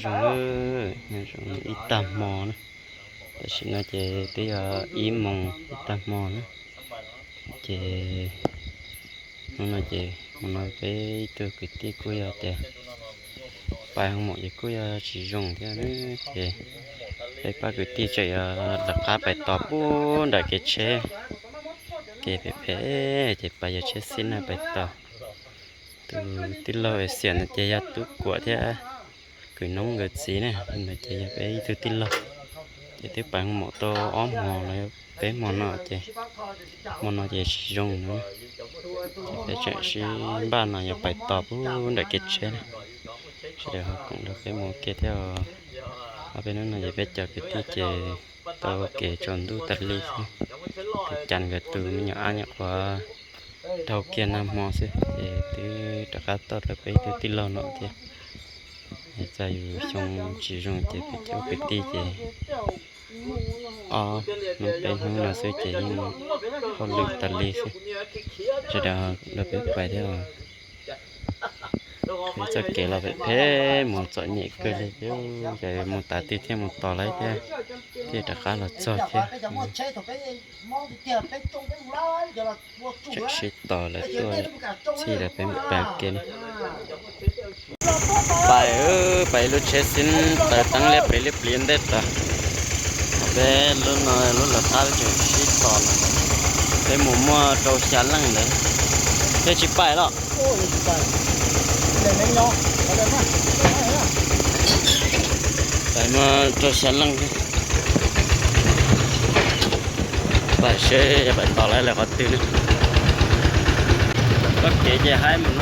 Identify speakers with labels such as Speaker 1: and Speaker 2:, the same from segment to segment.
Speaker 1: rồi rồi ít tầm mò nữa để xin nó chế tí im mong ít tầm mò nữa chế nó chế nó cái từ cái tí cuối chế bài không mọi gì cuối chỉ dùng thế nữa chế cái ba cái tí chơi đặt cá bài tọp buôn đại cái chế cái phê chế bài giờ chế xin là bài tọp từ tí lâu xiển chế ra tú của thế cái nông người xí này mình chế bé từ tí lâu chế tiếp bằng một tô ốm hồ này bé món nọ chế dùng nữa để chạy xí ban nào phải tọp để kết chế này sẽ được cũng được cái một cái theo ở bên đó là bé chờ cái tí chế tao kể tròn đu tật ly chăn cái từ mình nhỏ nhặt qua đầu kia nam mò xí để từ tất cả tao được bé từ tí lâu nọ thì在有种这种这个就个地的，哦，那边那是这样，好绿的绿色，这条那边白的，这给了被拍，莫做你个嘞就，这莫打地天莫打来的，这大家了做的，这是打了多，是了被白给呢。ไปลุเชสินแต่ตั้งเล็บไปเล็บเลียนได้ต่อไปลุนลุนละตาจะชิดต่อนะไปหมู่มัวโตเสียลังเลยจะชิไปแล้วไปมาโตเสียลังไปเชื่อไปต่อแล้วก็ตื่นก็เกจะให้มัน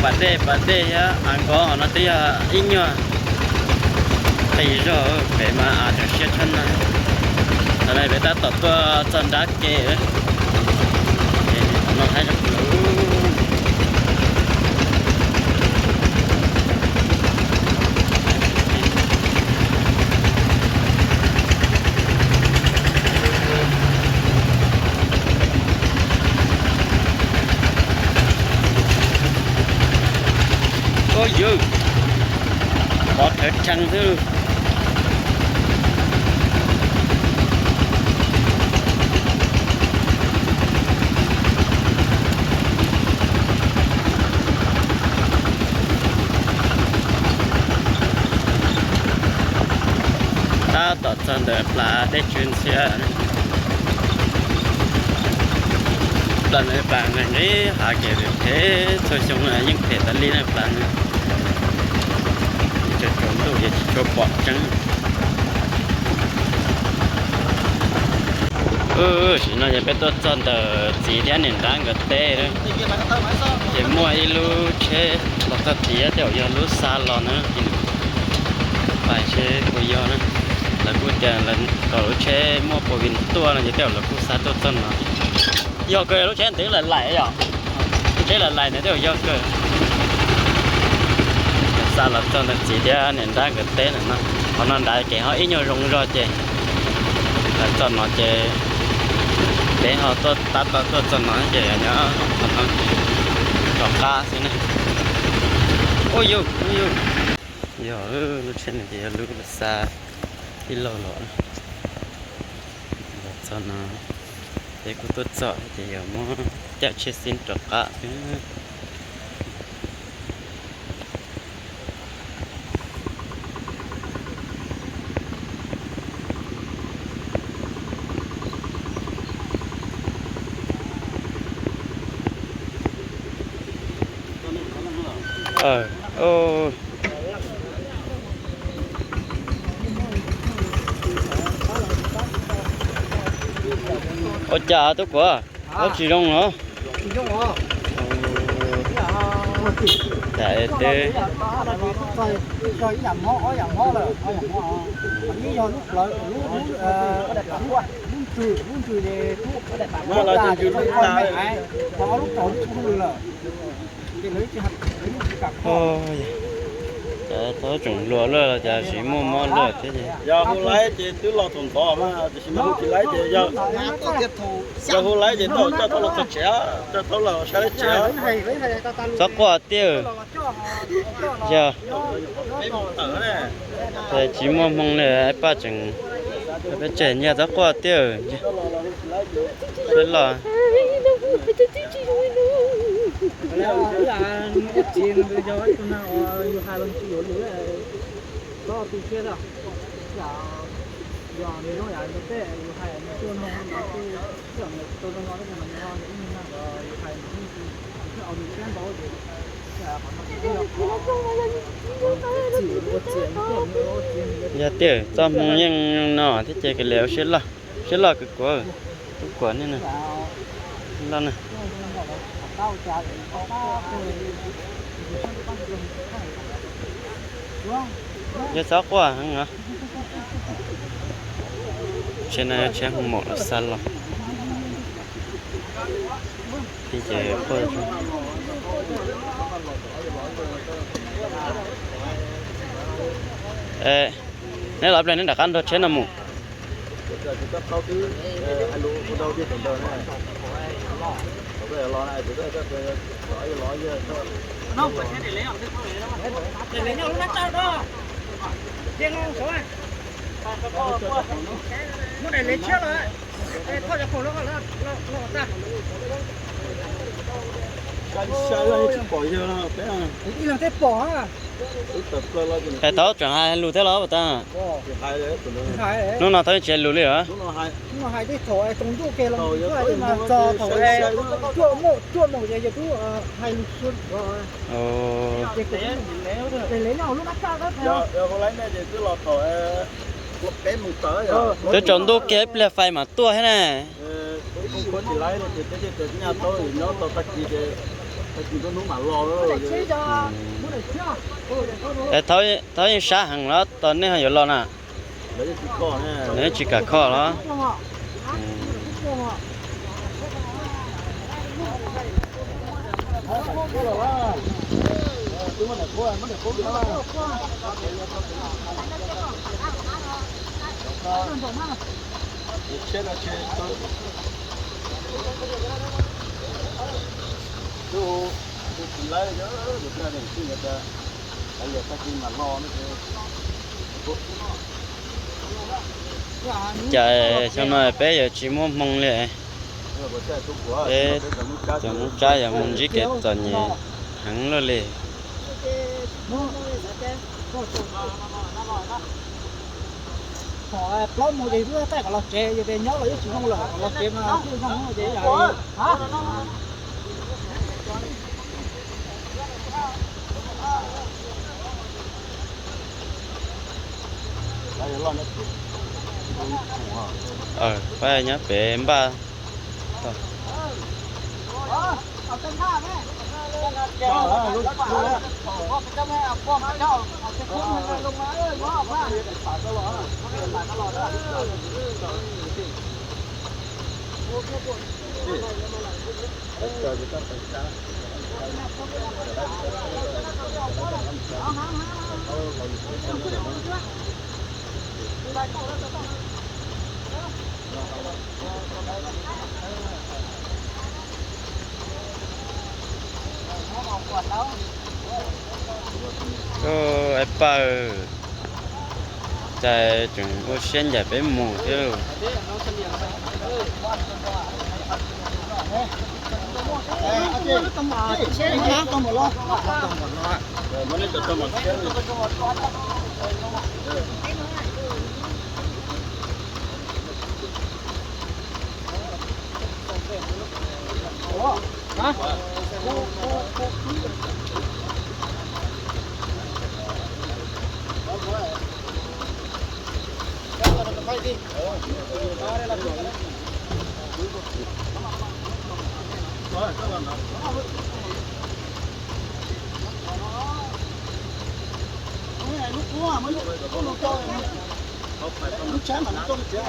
Speaker 1: ปัดเดยอันก็อันที่อินอยู่ตีจะไปมาอาจจะเสียชนะอะไรไปตัดตัวจันดักเกะน้องให้จะdư có thể chăng thứ ta tỏ chân được là để chuyên xe lần này bạn này hạ kể được thế thôi xong là những thể ta liên này bạn trộn đồ để cho bọt trắng chỉ nói về tôi chọn tờ chỉ để nền đan cái tê đó để mua ilu chế lọt tờ tía theo giờ lú xa lò nữa phải chế của giờ nữa là của tiền là cầu chế mua của viên tua là như theo là của xa tôi chọn nó giờ cười lú chế tiếng là lại rồi chế là lại nữa theo giờ cười sao là cho nó chỉ để nền đá cái té này nó còn đại cái họ ít nhiều rung rồi chứ là cho nó chứ để họ tôi cho nó chứ nhá nó cho cá thế này ôi yo giờ lúc trên này thì lúc xa đi lâu rồi cho nó để cô tôi chọn thì giờ mua chạy chia xin cho cá ôi chà tốt quá có chỉ đông nữa tại thế tôi trồng lúa rồi là chỉ mua món lúa thế gì
Speaker 2: giờ hôm lấy thì cứ lo thùng to mà chỉ mua chỉ lấy thì giờ hôm lấy thì tôi cho tôi là tôi trẻ cho tôi là sẽ trẻ
Speaker 1: sắc quả tiêu giờ
Speaker 2: mấy món tở này
Speaker 1: thì chỉ mong là ba chừng bây giờ nhà đó qua tiêu rất là giờ tiêu cho mong nhưng nó thì chơi cái léo xí là cái quả này nè đó nè giờ sáu quả hả trên này trên không một là xanh rồi thì chơi phơi ê nếu làm này nó đặt ăn được trên là một
Speaker 3: để nhau nó trao đó riêng không số này nó để lấy trước rồi thôi cho khổ nó ta đi làm thế bỏ à
Speaker 1: cái táo chẳng hai lù thế đó ta nó nào thấy chơi lù liền hả
Speaker 3: nhưng mà hai cái thổ ấy tung du kia là cái mà cho thổ ấy chua mộ vậy chứ hai lù xuân để lấy nhau lúc bắt đó
Speaker 2: giờ hôm nay thì cứ lọt thổi cái mùng tớ rồi
Speaker 1: tôi chọn đô kép là phải mà tua thế này
Speaker 2: không có chỉ lấy thì cái nhà tôi thì nó to tắc gì thì nó mà lo rồi
Speaker 1: thấy xã hàng đó tao nên hay lo nè
Speaker 2: lấy chỉ có nè
Speaker 1: nếu chỉ cả kho đó
Speaker 2: chết là chết tôi chỉ lấy nhớ được ra này khi người ta bây giờ ta chỉ mà lo nó
Speaker 1: trời xong rồi bé giờ chỉ mong liền để chẳng trái giờ muốn chỉ cái tuần gì hẳn luôn liền
Speaker 3: họ plot một gì nữa tại cả lọt chè vậy nhớ là chỉ không lọt chè mà không có gì vậy hả
Speaker 1: phải nhớ bé em ba em ba tại chúng có xem giải bé mù chứ
Speaker 2: lúc chém mà nó không chém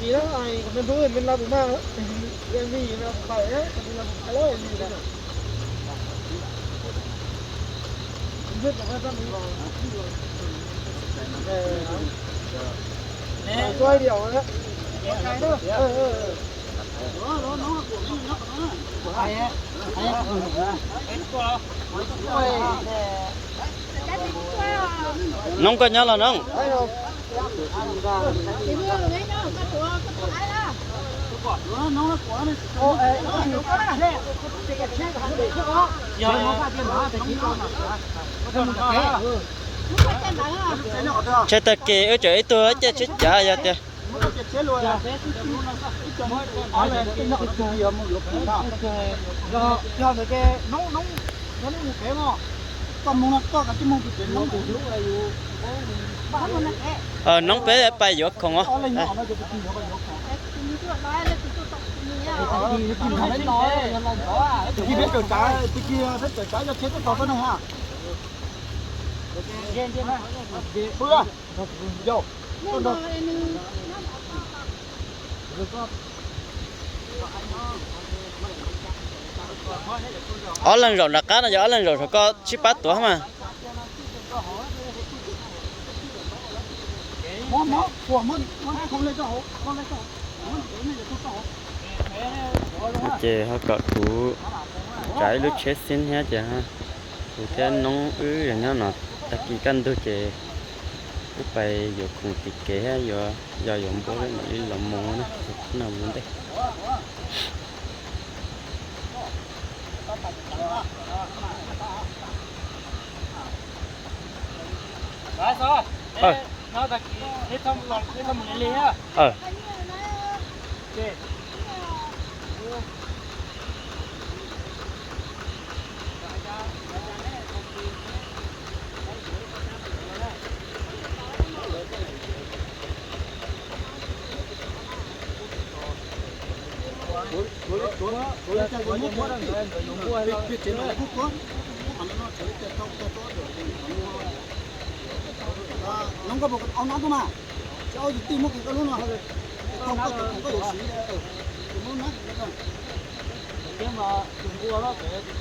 Speaker 3: gì đó ai bên thứ bên làm mà em gì nó phải đấy mình làm cái lối gì đó biết là cái gì ตัวเดียวนะใครเด้อ
Speaker 1: Nông có nhớ là nông. Chết ta kì ở chỗ ấy tôi chết chết chả vậy kìa.
Speaker 3: do mấy cái nóng nó cái mà còn muốn có cái mông thì nóng đủ lúc là
Speaker 1: Nông bé bay vô không á.
Speaker 3: Khi biết trời trái, thì kia biết trời trái cho chết cái con này ha. Bữa, vô.
Speaker 1: Ở lần rồi là cá nó ở lần rồi phải có chip bắt tuổi mà.
Speaker 3: Mó, của món không lên cho hổ, con lên cho hổ.
Speaker 1: Chị họ có củ trái lúc chết xin hết chị ha. Củ thế nóng ứ rồi nó ta kỳ cân thôi chị. Lúc bay vô cùng tịch kế ha do dùng bố đấy mà đi làm mồ nó nào muốn đây.
Speaker 2: Đấy sao? Nó ta hết thông một lý á.
Speaker 3: Nóng có một áo nóng cơ mà, cho tìm một cái luôn mà không có đồ xí đấy, muốn nát cái
Speaker 2: Nhưng mà đừng mua đó,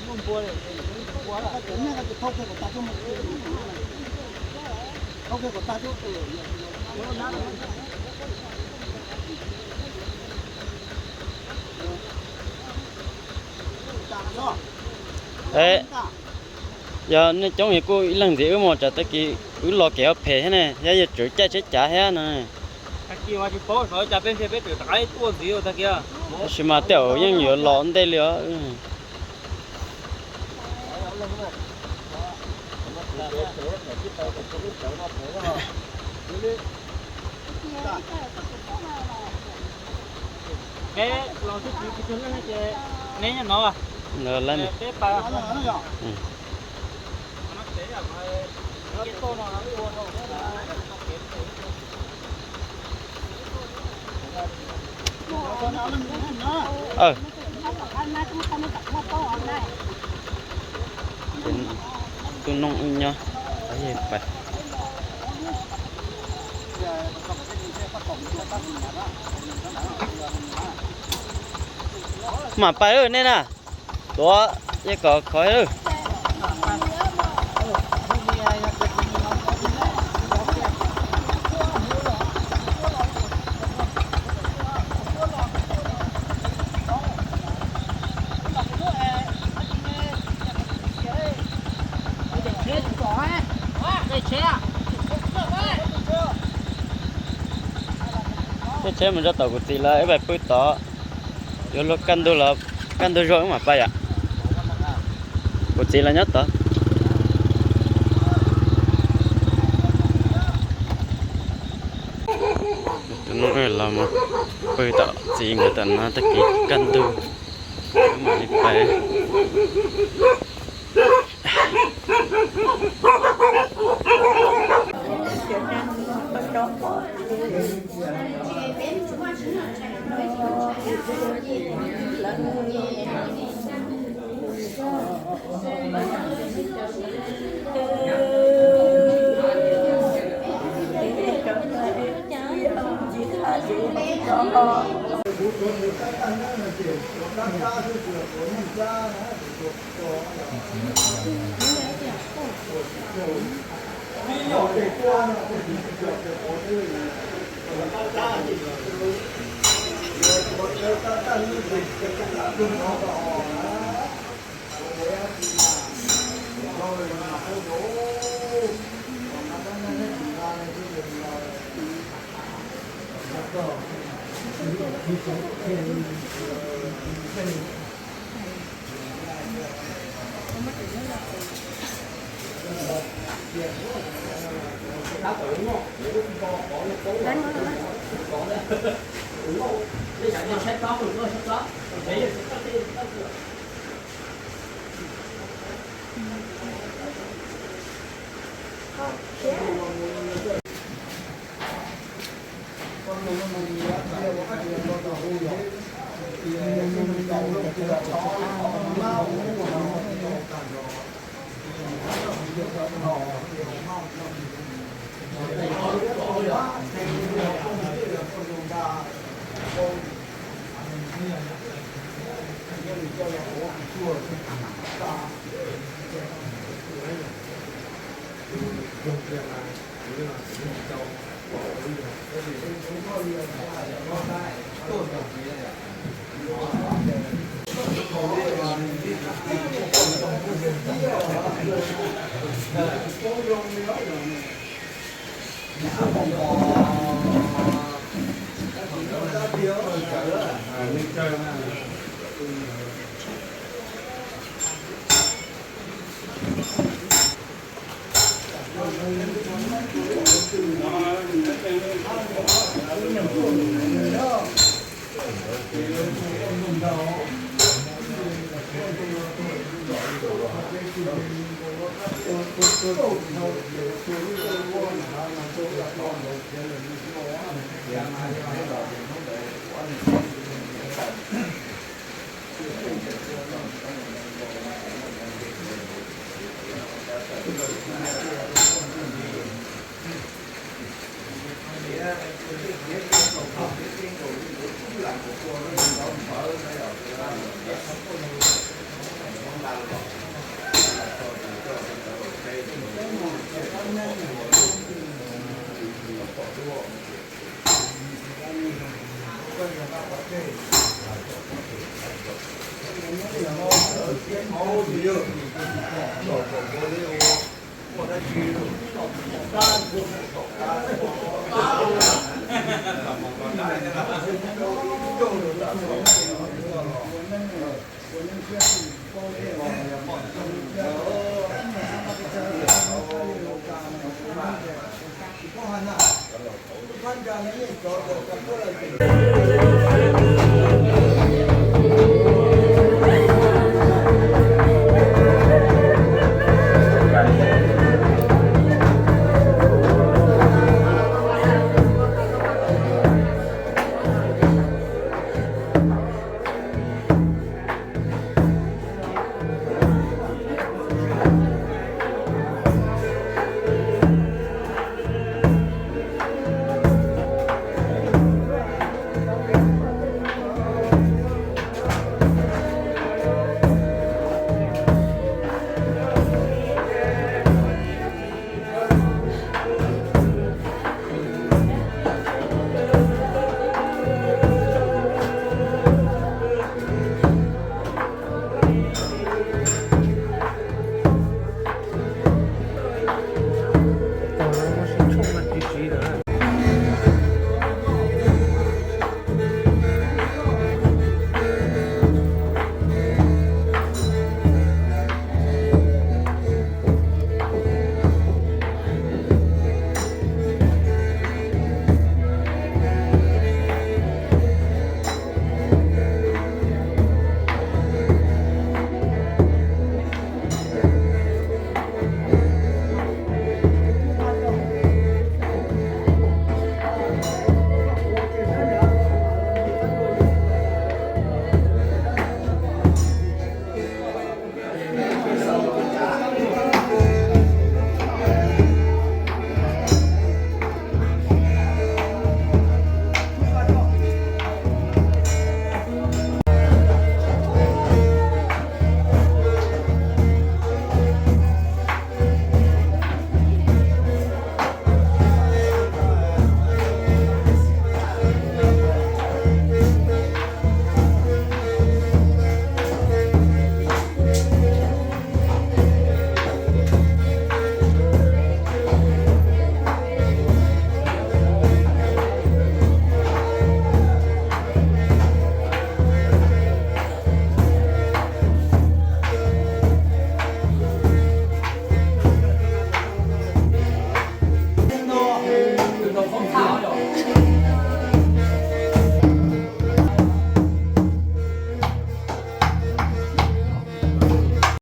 Speaker 2: không mua này, đừng mua là
Speaker 3: cái này là cái thau của ta chung một cái thau của ta chung
Speaker 1: Ê, giờ nó trong này cô lần gì mà trả tới kia lo kéo phê thế này, giờ chủ cha chết trả hết này.
Speaker 2: cái kia mà chỉ có nói chả bên phía bên từ tái tua gì rồi ta kia.
Speaker 1: Chỉ mà tiểu nhưng nhiều lon đây nữa.
Speaker 2: Cái lon chút chút lên cái nấy nó à.
Speaker 1: Rồi lên.
Speaker 2: Cái ba.
Speaker 1: Tôi nông nha. Đấy vậy. Mà phải rồi nên à. Đó, cái có khói rồi. Cái chế mình ra tàu của chị là ấy bài bơi tỏ vô lúc căn đôi rồi mà bay à của chị là nhất tỏ tụi nó là một bơi tỏ chị người ta nó tất kỳ căn đôi mà đi bay
Speaker 3: Hãy subscribe cho kênh Ghiền Mì Gõ để không bỏ lỡ